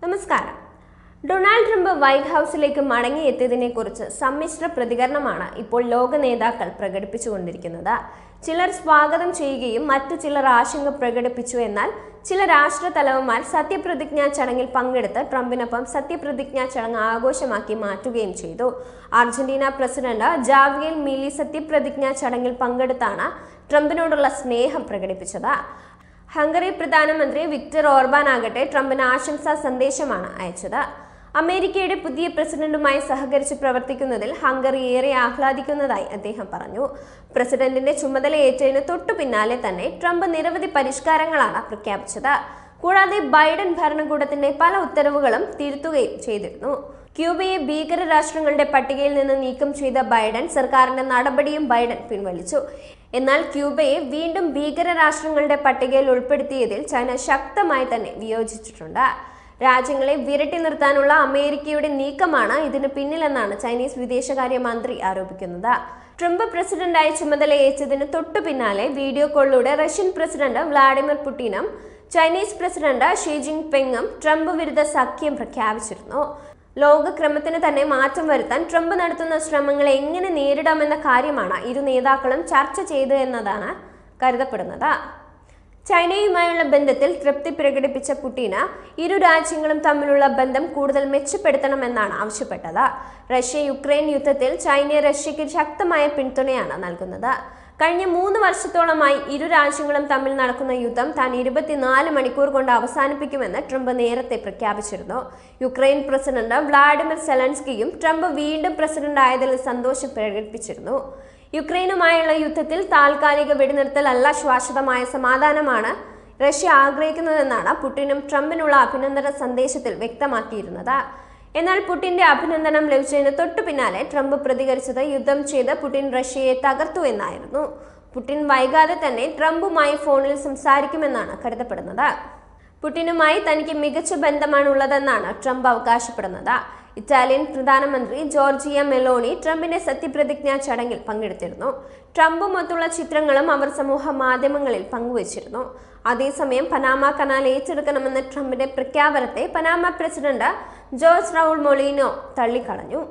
നമസ്കാരം. Donald Trump white ഹൗസിലേക്ക് മടങ്ങിയെത്തിയതിനെക്കുറിച്ച് സമ്മിശ്ര പ്രതികരണമാണ് ഇപ്പോൾ ലോക നേതാക്കൾ പ്രകടിപ്പിച്ചുകൊണ്ടിരിക്കുന്നത്. ചിലർ സ്വാഗതം ചെയ്യുകയും മറ്റു ചിലർ ആശങ്ക പ്രകടിപ്പിച്ചു. എന്നാൽ ചില രാഷ്ട്ര തലവന്മാർ സത്യപ്രതിജ്ഞാ ചടങ്ങിൽ പങ്കെടുത്ത് ട്രംപിനൊപ്പം സത്യപ്രതിജ്ഞാ ചടങ്ങ് ആഘോഷമാക്കി മാറ്റുകയും ചെയ്തു. അർജന്റീന പ്രസിഡന്റ് ജാവിയർ മിലി സത്യപ്രതിജ്ഞാ ചടങ്ങിൽ പങ്കെടുത്താണ് ട്രംപിനോടുള്ള സ്നേഹം പ്രകടിപ്പിച്ചത്. ഹംഗറി പ്രധാനമന്ത്രി വിക്ടർ ഓർബാൻ ആകട്ടെ ട്രംപിന് ആശംസാ സന്ദേശമാണ് അയച്ചത്. അമേരിക്കയുടെ പുതിയ പ്രസിഡന്റുമായി സഹകരിച്ച് പ്രവർത്തിക്കുന്നതിൽ ഹംഗറി ഏറെ ആഹ്ലാദിക്കുന്നതായി അദ്ദേഹം പറഞ്ഞു. പ്രസിഡന്റിന്റെ ചുമതലയേറ്റതിന് തൊട്ടു പിന്നാലെ തന്നെ ട്രംപ് നിരവധി പരിഷ്കാരങ്ങളാണ് പ്രഖ്യാപിച്ചത്. കൂടാതെ ബൈഡൻ ഭരണകൂടത്തിന്റെ പല ഉത്തരവുകളും തിരുത്തുകയും ചെയ്തിരുന്നു. ക്യൂബയെ ഭീകര രാഷ്ട്രങ്ങളുടെ പട്ടികയിൽ നിന്ന് നീക്കം ചെയ്ത ബൈഡൻ സർക്കാരിന്റെ നടപടിയും ബൈഡൻ പിൻവലിച്ചു. എന്നാൽ ക്യൂബയെ വീണ്ടും ഭീകര രാഷ്ട്രങ്ങളുടെ പട്ടികയിൽ ഉൾപ്പെടുത്തിയതിൽ ചൈന ശക്തമായി തന്നെ വിയോജിച്ചിട്ടുണ്ട്. രാജ്യങ്ങളെ വിരട്ടി നിർത്താനുള്ള അമേരിക്കയുടെ നീക്കമാണ് ഇതിന് പിന്നിലെന്നാണ് ചൈനീസ് വിദേശകാര്യ മന്ത്രി ആരോപിക്കുന്നത്. ട്രംപ് പ്രസിഡന്റായി ചുമതലയേറ്റതിന് തൊട്ടു പിന്നാലെ വീഡിയോ കോളിലൂടെ റഷ്യൻ പ്രസിഡന്റ് വ്ളാഡിമിർ പുടിനും ചൈനീസ് പ്രസിഡന്റ് ഷീ ജിൻ പിങ്ങും ട്രംപ് വിരുദ്ധ സഖ്യം പ്രഖ്യാപിച്ചിരുന്നു. ലോകക്രമത്തിന് തന്നെ മാറ്റം വരുത്താൻ ട്രംപ് നടത്തുന്ന ശ്രമങ്ങളെ എങ്ങനെ നേരിടാമെന്ന കാര്യമാണ് ഇരു നേതാക്കളും ചർച്ച ചെയ്തു എന്നതാണ് കരുതപ്പെടുന്നത്. ചൈനയുമായുള്ള ബന്ധത്തിൽ തൃപ്തി പ്രകടിപ്പിച്ച പുടിന് ഇരു രാജ്യങ്ങളും തമ്മിലുള്ള ബന്ധം കൂടുതൽ മെച്ചപ്പെടുത്തണമെന്നാണ് ആവശ്യപ്പെട്ടത്. റഷ്യ-യുക്രൈൻ യുദ്ധത്തിൽ ചൈന റഷ്യയ്ക്ക് ശക്തമായ പിന്തുണയാണ് നൽകുന്നത്. കഴിഞ്ഞ 3 വർഷത്തോളമായി ഇരു രാജ്യങ്ങളും തമ്മിൽ നടക്കുന്ന യുദ്ധം താൻ 24 മണിക്കൂർ കൊണ്ട് അവസാനിപ്പിക്കുമെന്ന് ട്രംപ് നേരത്തെ പ്രഖ്യാപിച്ചിരുന്നു. യുക്രൈൻ പ്രസിഡന്റ് വ്ളാഡിമിർ സെലൻസ്കിയും ട്രംപ് വീണ്ടും പ്രസിഡന്റ് ആയതിൽ സന്തോഷം പ്രകടിപ്പിച്ചിരുന്നു. യുക്രൈനുമായുള്ള യുദ്ധത്തിൽ താൽക്കാലിക വെടിനിർത്തൽ അല്ല, ശാശ്വതമായ സമാധാനമാണ് റഷ്യ ആഗ്രഹിക്കുന്നതെന്നാണ് പുടിനും ട്രംപിനുള്ള അഭിനന്ദന സന്ദേശത്തിൽ വ്യക്തമാക്കിയിരുന്നത്. എന്നാൽ പുടിന്റെ അഭിനന്ദനം ലഭിച്ചതിന് തൊട്ടു പിന്നാലെ ട്രംപ് പ്രതികരിച്ചത് യുദ്ധം ചെയ്ത് പുടിൻ റഷ്യയെ തകർത്തു എന്നായിരുന്നു. പുടിൻ വൈകാതെ തന്നെ ട്രംപുമായി ഫോണിൽ സംസാരിക്കുമെന്നാണ് കരുതപ്പെടുന്നത്. പുടിനുമായി തനിക്ക് മികച്ച ബന്ധമാണ് ഉള്ളതെന്നാണ് ട്രംപ് അവകാശപ്പെടുന്നത്. ഇറ്റാലിയൻ പ്രധാനമന്ത്രി ജോർജിയ മെലോണി ട്രംപിന്റെ സത്യപ്രതിജ്ഞാ ചടങ്ങിൽ പങ്കെടുത്തിരുന്നു. ട്രംപുമൊത്തുള്ള ചിത്രങ്ങളും അവർ സമൂഹ മാധ്യമങ്ങളിൽ പങ്കുവച്ചിരുന്നു. അതേസമയം പനാമ കനാൽ ഏറ്റെടുക്കണമെന്ന ട്രംപിന്റെ പ്രഖ്യാപനത്തെ Panama president Jose Raul Molina തള്ളിക്കളഞ്ഞു.